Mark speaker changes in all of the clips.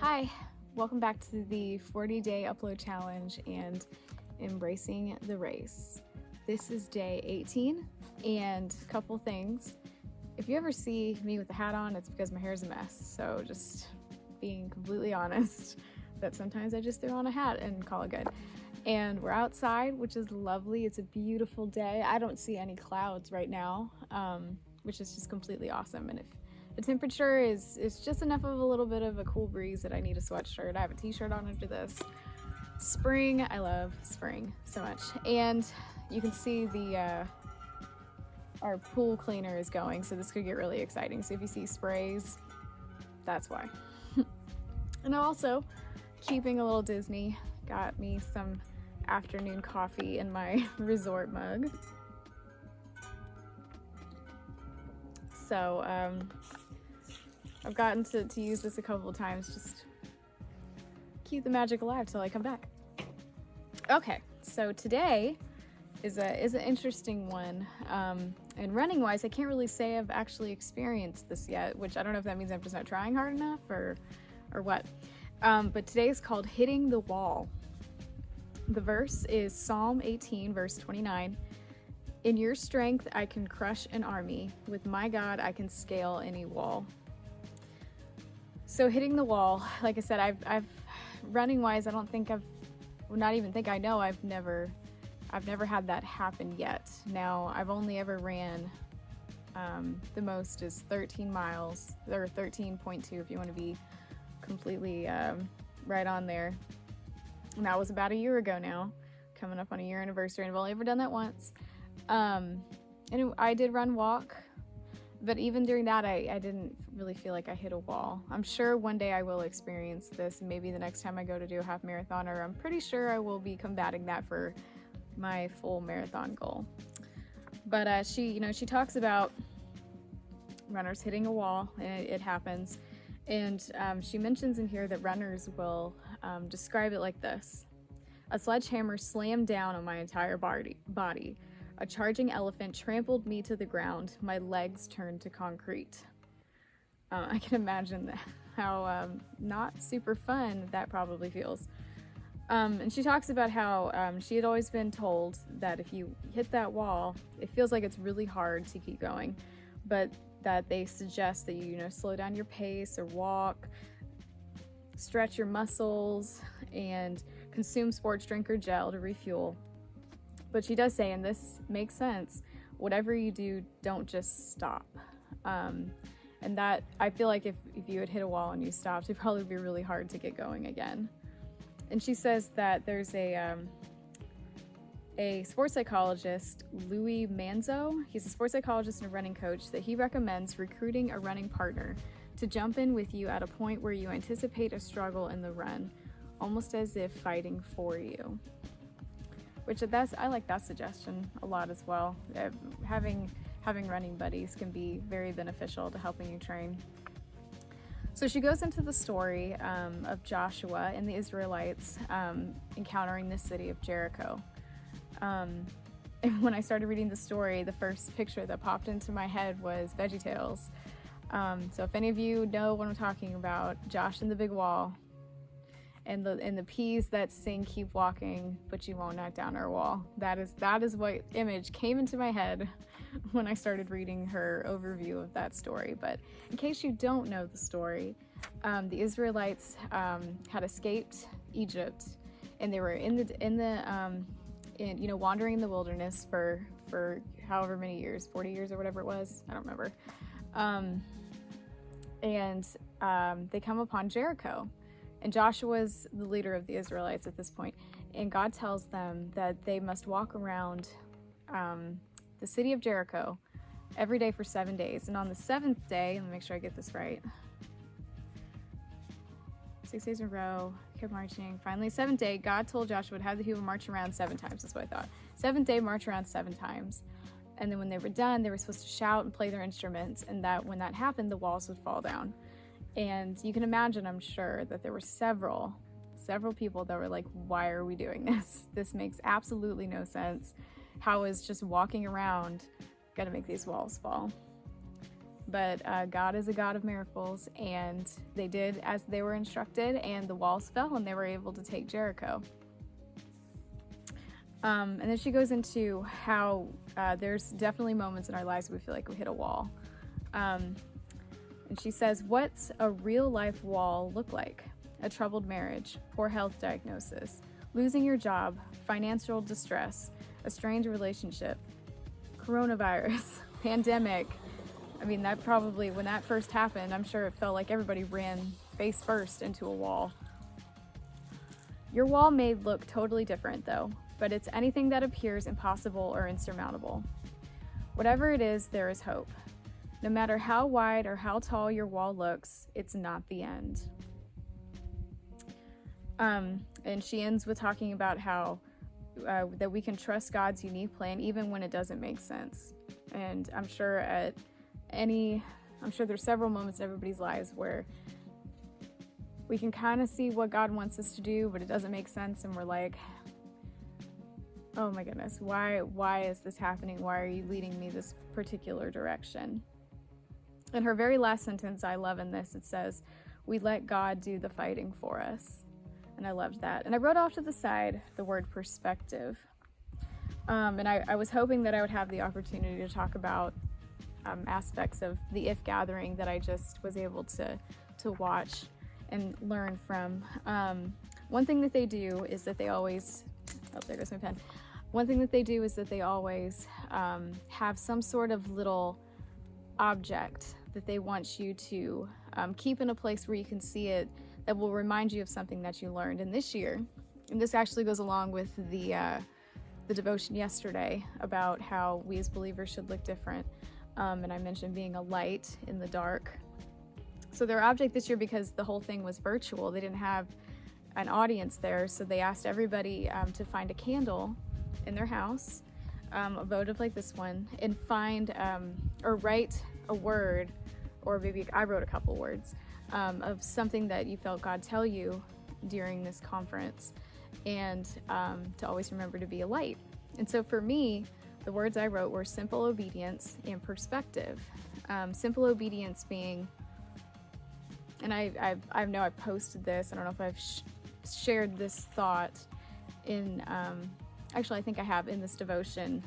Speaker 1: Hi, welcome back to the 40-day upload challenge and embracing the race. This is day 18, and a couple things. If you ever see me with the hat on, it's because my hair is a mess. So just being completely honest, that sometimes I just throw on a hat and call it good. And we're outside, which is lovely. It's a beautiful day. I don't see any clouds right now, which is just completely awesome. And if the temperature is just enough of a little bit of a cool breeze that I need a sweatshirt. I have a t-shirt on under this. Spring, I love spring so much. And you can see our pool cleaner is going, so this could get really exciting. So if you see sprays, that's why. And also, keeping a little Disney, got me some afternoon coffee in my resort mug. So I've gotten to use this a couple of times, just keep the magic alive till I come back. Okay, so today is an interesting one. And running wise, I can't really say I've actually experienced this yet, which I don't know if that means I'm just not trying hard enough or what. But today is called Hitting the Wall. The verse is Psalm 18, verse 29. In your strength, I can crush an army. With my God, I can scale any wall. So hitting the wall, like I said, I've running wise, I don't think I've never had that happen yet. Now, I've only ever ran, the most is 13 miles, or 13.2 if you want to be completely right on there. And that was about a year ago now, coming up on a year anniversary, and I've only ever done that once. And I did run walk, but even during that, I didn't really feel like I hit a wall. I'm sure one day I will experience this, and maybe the next time I go to do a half marathon, or I'm pretty sure I will be combating that for my full marathon goal. But she talks about runners hitting a wall, and it happens. And she mentions in here that runners will describe it like this: a sledgehammer slammed down on my entire body. A charging elephant trampled me to the ground. My legs turned to concrete. I can imagine how not super fun that probably feels. And she talks about how she had always been told that if you hit that wall, it feels like it's really hard to keep going, but that they suggest that you slow down your pace or walk, stretch your muscles, and consume sports drink or gel to refuel. But she does say, and this makes sense, whatever you do, don't just stop. And that, I feel like if you had hit a wall and you stopped, it'd probably be really hard to get going again. And she says that there's a sports psychologist, Louis Manzo. He's a sports psychologist and a running coach, that he recommends recruiting a running partner to jump in with you at a point where you anticipate a struggle in the run, almost as if fighting for you. I like that suggestion a lot as well. Having running buddies can be very beneficial to helping you train. So she goes into the story of Joshua and the Israelites encountering the city of Jericho. And when I started reading the story, the first picture that popped into my head was VeggieTales. So if any of you know what I'm talking about, Josh and the Big Wall, and the peas that sing "Keep Walking, but you won't knock down our wall." That is what image came into my head when I started reading her overview of that story. But in case you don't know the story, the Israelites had escaped Egypt, and they were wandering in the wilderness for however many years, 40 years or whatever it was, I don't remember. And they come upon Jericho. And Joshua's the leader of the Israelites at this point, and God tells them that they must walk around the city of Jericho every day for 7 days. And on the seventh day, let me make sure I get this right, 6 days in a row, kept marching. Finally, seventh day, God told Joshua to have the people march around 7 times. That's what I thought. Seventh day, march around 7 times. And then when they were done, they were supposed to shout and play their instruments, and that when that happened, the walls would fall down. And you can imagine, I'm sure, that there were several people that were like, why are we doing this? This makes absolutely no sense. How is just walking around gonna make these walls fall? But God is a God of miracles, and they did as they were instructed, and the walls fell, and they were able to take Jericho. And then she goes into how there's definitely moments in our lives we feel like we hit a wall. And she says, what's a real life wall look like? A troubled marriage, poor health diagnosis, losing your job, financial distress, a strained relationship, coronavirus, pandemic. I mean, that probably, when that first happened, I'm sure it felt like everybody ran face first into a wall. Your wall may look totally different though, but it's anything that appears impossible or insurmountable. Whatever it is, there is hope. No matter how wide or how tall your wall looks, it's not the end. And she ends with talking about how that we can trust God's unique plan even when it doesn't make sense. And I'm sure there's several moments in everybody's lives where we can kind of see what God wants us to do, but it doesn't make sense, and we're like, oh my goodness, why is this happening? Why are you leading me this particular direction? And her very last sentence I love in this, it says, we let God do the fighting for us. And I loved that. And I wrote off to the side the word perspective. And I was hoping that I would have the opportunity to talk about aspects of the If Gathering that I just was able to watch and learn from. One thing that they do is that they always, there goes my pen. One thing that they do is that they always have some sort of little object that they want you to keep in a place where you can see it, that will remind you of something that you learned. And this year, and this actually goes along with the devotion yesterday about how we as believers should look different. And I mentioned being a light in the dark. So their object this year, because the whole thing was virtual, they didn't have an audience there, so they asked everybody to find a candle in their house, a votive like this one, and find or write a word, or maybe I wrote a couple words, of something that you felt God tell you during this conference, and to always remember to be a light. And so for me, the words I wrote were simple obedience and perspective. Simple obedience being, and I know I've posted this, I don't know if I've shared this thought in, actually I think I have in this devotion,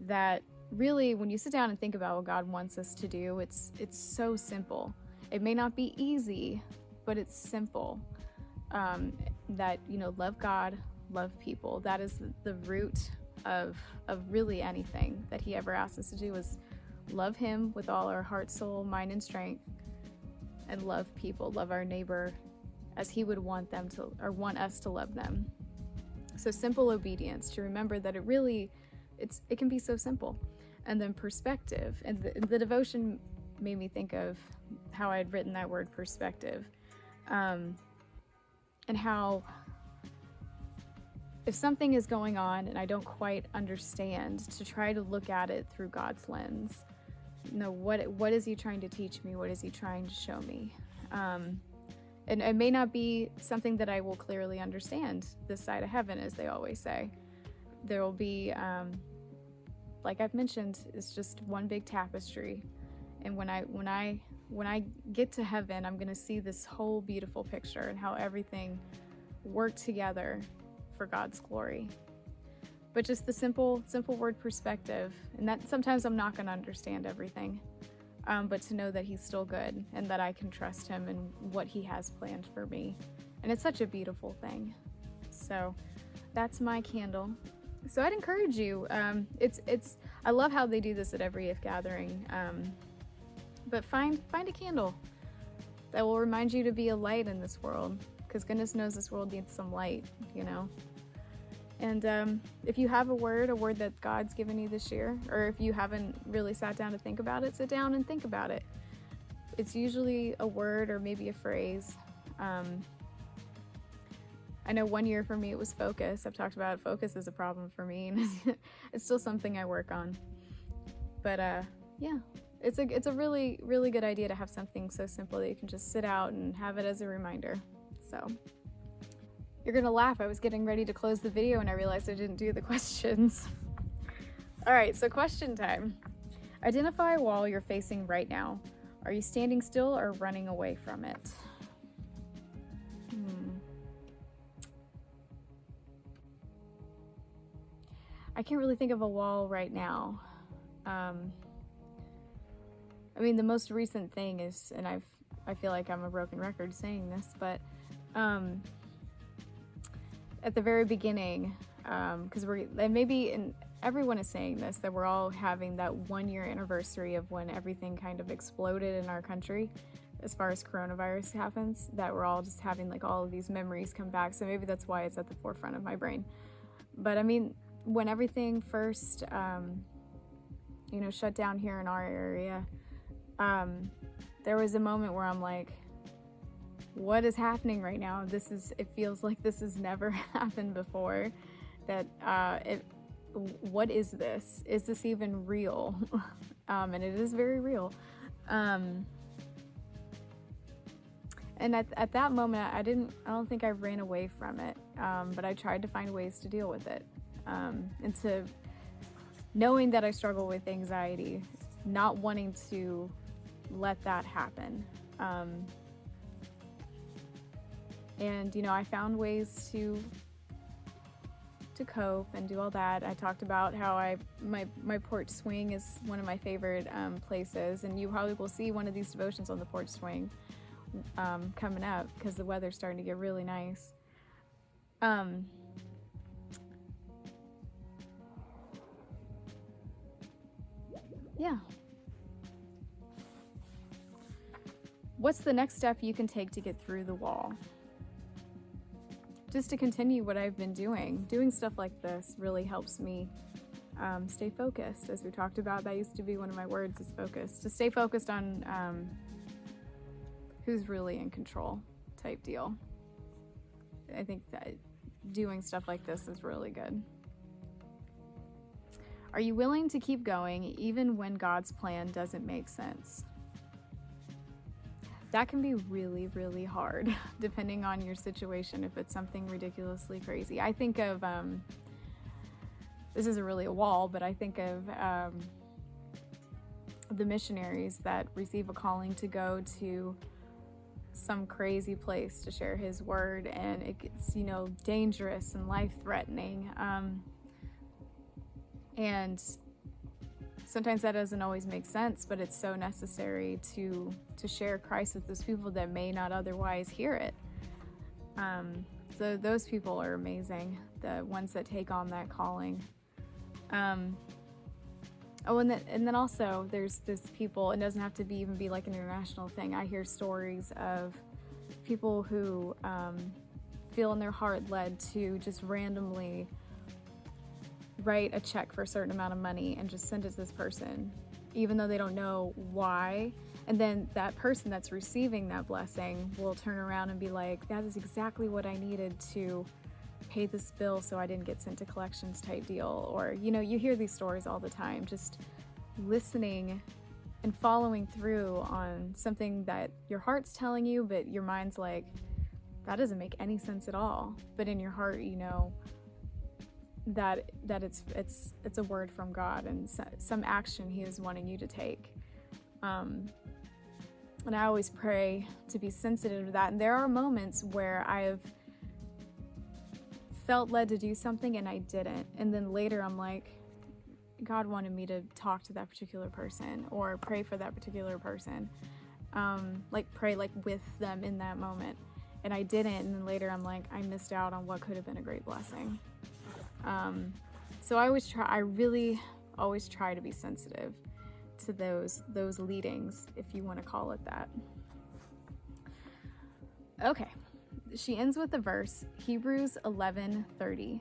Speaker 1: that really when you sit down and think about what God wants us to do, it's so simple. It may not be easy, but it's simple. That, love God, love people. That is the root of really anything that he ever asked us to do, is love him with all our heart, soul, mind, and strength, and love people, love our neighbor as he would want them to, or want us to love them. So simple obedience, to remember that it can be so simple. And then perspective, and the devotion made me think of how I had written that word perspective, and how if something is going on and I don't quite understand, to try to look at it through God's lens. What is he trying to teach me? What is he trying to show me? And it may not be something that I will clearly understand this side of heaven, as they always say. There will be, like I've mentioned, it's just one big tapestry. And when I get to heaven, I'm going to see this whole beautiful picture and how everything worked together for God's glory. But just the simple word perspective, and that sometimes I'm not going to understand everything, but to know that he's still good and that I can trust him and what he has planned for me. And it's such a beautiful thing. So that's my candle. So I'd encourage you. I love how they do this at every If Gathering. But find a candle that will remind you to be a light in this world, because goodness knows this world needs some light, And if you have a word that God's given you this year, or if you haven't really sat down to think about it, sit down and think about it. It's usually a word or maybe a phrase. I know one year for me it was focus. I've talked about it. Focus is a problem for me, and it's still something I work on. But yeah. It's a really, really good idea to have something so simple that you can just sit out and have it as a reminder. So you're gonna laugh. I was getting ready to close the video and I realized I didn't do the questions. All right, so question time. Identify a wall you're facing right now. Are you standing still or running away from it? I can't really think of a wall right now. I mean, the most recent thing is, and I feel like I'm a broken record saying this, but at the very beginning, because everyone is saying this, that we're all having that 1-year anniversary of when everything kind of exploded in our country as far as coronavirus happens, that we're all just having like all of these memories come back. So maybe that's why it's at the forefront of my brain. But I mean, when everything first, shut down here in our area, there was a moment where I'm like, what is happening right now? It feels like this has never happened before. What is this? Is this even real? And it is very real. And at that moment, I don't think I ran away from it, but I tried to find ways to deal with it. And to knowing that I struggle with anxiety, not wanting to let that happen. And I found ways to cope and do all that. I talked about how my porch swing is one of my favorite places, and you probably will see one of these devotions on the porch swing coming up because the weather's starting to get really nice. Yeah. What's the next step you can take to get through the wall? Just to continue what I've been doing. Doing stuff like this really helps me stay focused. As we talked about, that used to be one of my words, is focus. To stay focused on who's really in control type deal. I think that doing stuff like this is really good. Are you willing to keep going even when God's plan doesn't make sense? That can be really, really hard, depending on your situation, if it's something ridiculously crazy. I think of, this isn't really a wall, but I think of the missionaries that receive a calling to go to some crazy place to share his word, and it gets, dangerous and life-threatening. And sometimes that doesn't always make sense, but it's so necessary to share Christ with those people that may not otherwise hear it. So those people are amazing, the ones that take on that calling. And then also there's this people, it doesn't have to even be like an international thing. I hear stories of people who feel in their heart led to just randomly write a check for a certain amount of money and just send it to this person, even though they don't know why. And then that person that's receiving that blessing will turn around and be like, that is exactly what I needed to pay this bill so I didn't get sent to collections type deal. Or, you hear these stories all the time, just listening and following through on something that your heart's telling you, but your mind's like, that doesn't make any sense at all. But in your heart, that it's a word from God and some action he is wanting you to take. And I always pray to be sensitive to that. And there are moments where I have felt led to do something and I didn't. And then later I'm like, God wanted me to talk to that particular person or pray for that particular person. Pray with them in that moment. And I didn't. And then later I'm like, I missed out on what could have been a great blessing. So I really always try to be sensitive to those leadings, if you want to call it that. Okay, she ends with the verse, Hebrews 11:30.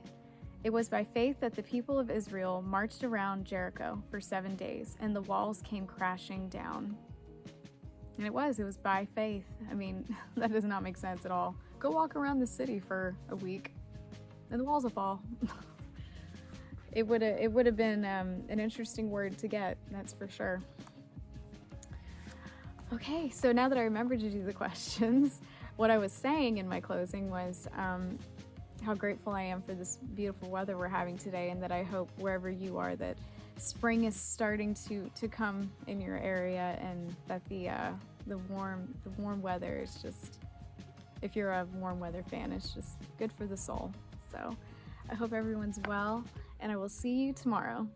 Speaker 1: It was by faith that the people of Israel marched around Jericho for 7 days, and the walls came crashing down. And it was by faith. I mean, that does not make sense at all. Go walk around the city for a week, and the walls will fall. It would have been an interesting word to get, that's for sure. Okay, so now that I remembered to do the questions, what I was saying in my closing was how grateful I am for this beautiful weather we're having today, and that I hope wherever you are that spring is starting to come in your area, and that the warm weather is just, if you're a warm weather fan, it's just good for the soul. So I hope everyone's well, and I will see you tomorrow.